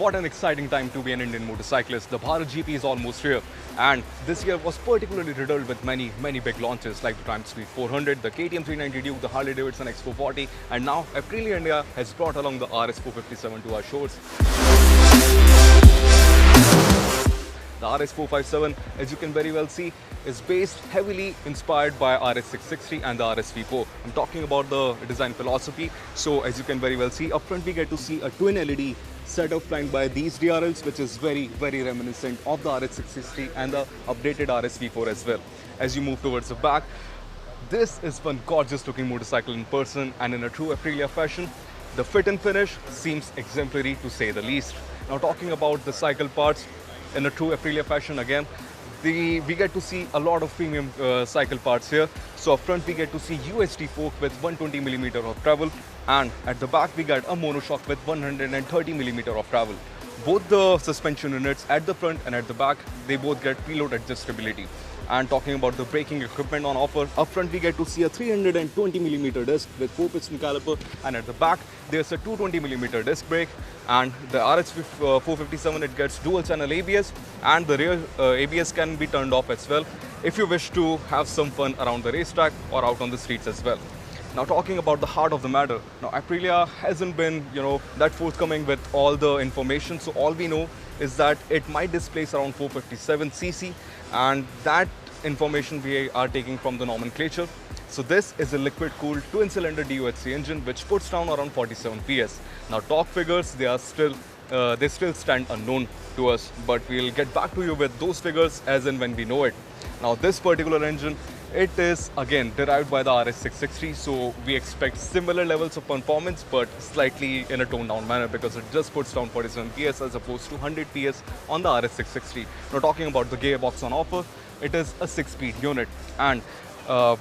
What an exciting time to be an Indian motorcyclist. The Bharat GP is almost here, and this year was particularly riddled with many big launches like the Triumph Speed 400, the KTM 390 Duke, the Harley Davidson X440, and now aqriIia India has brought along the RS 457 to our shores. The RS 457, as you can very well see, is based heavily inspired by RS 660 and the RS V4. I'm talking about the design philosophy. So as you can very well see, up front we get to see a twin LED setup flanked by these DRLs, which is very reminiscent of the RS 660 and the updated RS V4 as well. As you move towards the back, this is one gorgeous looking motorcycle in person, and in a true aqriIia fashion, the fit and finish seems exemplary to say the least. Now talking about the cycle parts, in a true aqriIia fashion again, we get to see a lot of premium cycle parts here. So up front we get to see UHD fork with 120mm of travel, and at the back we get a monoshock with 130mm of travel. Both the suspension units at the front and at the back, they both get preload adjustability. And talking about the braking equipment on offer, up front we get to see a 320mm disc with 4-piston caliper, and at the back there's a 220mm disc brake. And the RS 457, it gets dual channel ABS, and the rear ABS can be turned off as well if you wish to have some fun around the racetrack or out on the streets as well. Now talking about the heart of the matter, now aqriIia hasn't been that forthcoming with all the information, so all we know is that it might displace around 457cc, and that information we are taking from the nomenclature. So this is a liquid-cooled twin-cylinder DOHC engine which puts down around 47 PS. Now torque figures, they still stand unknown to us, but we'll get back to you with those figures as and when we know it. Now this particular engine, it is again derived by the RS 660, so we expect similar levels of performance but slightly in a toned down manner, because it just puts down 47 PS as opposed to 100 PS on the RS 660. Now talking about the gearbox on offer, it is a 6-speed unit, and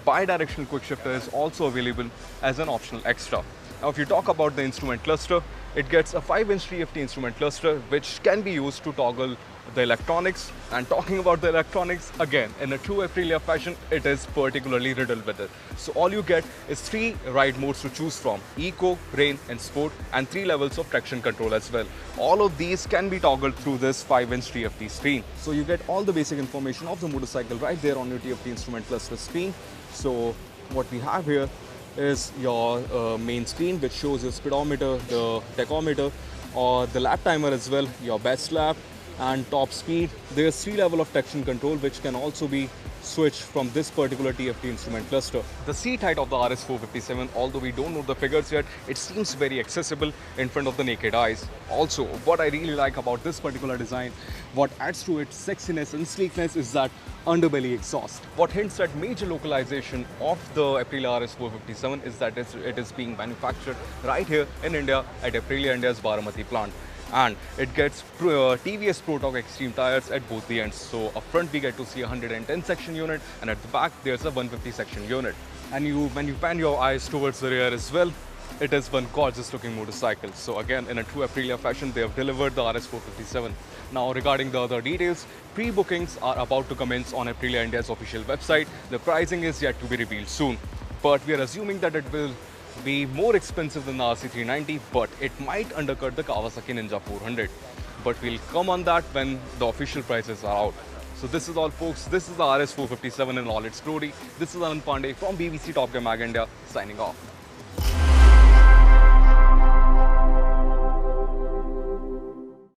bi-directional quick shifter is also available as an optional extra. Now if you talk about the instrument cluster, it gets a 5-inch TFT instrument cluster which can be used to toggle the electronics. And talking about the electronics, again in a true aqriIia fashion, it is particularly riddled with it. So all you get is 3 ride modes to choose from: Eco, Rain and Sport, and 3 levels of traction control as well. All of these can be toggled through this 5-inch TFT screen. So you get all the basic information of the motorcycle right there on your TFT instrument cluster screen. So what we have here is your main screen, which shows your speedometer, the tachometer, or the lap timer as well, your best lap and top speed. There's 3 levels of traction control which can also be switched from this particular TFT instrument cluster. The seat height of the RS 457, although we don't know the figures yet, it seems very accessible in front of the naked eyes. Also, what I really like about this particular design, what adds to its sexiness and sleekness, is that underbelly exhaust. What hints at major localization of the aqriIia RS 457 is that it is being manufactured right here in India at aqriIia India's Baramati plant. And it gets TVS Pro Torque Extreme tires at both the ends. So up front we get to see a 110 section unit, and at the back there's a 150 section unit. And when you pan your eyes towards the rear as well, it is one gorgeous looking motorcycle. So again, in a true aqriIia fashion, they have delivered the RS 457. Now regarding the other details, pre-bookings are about to commence on aqriIia India's official website. The pricing is yet to be revealed soon, but we are assuming that it will be more expensive than the RC390, but it might undercut the Kawasaki Ninja 400. But we'll come on that when the official prices are out. So this is all, folks. This is the RS 457 in all its glory. This is Anand Pandey from BBC Top Gear Mag India, signing off.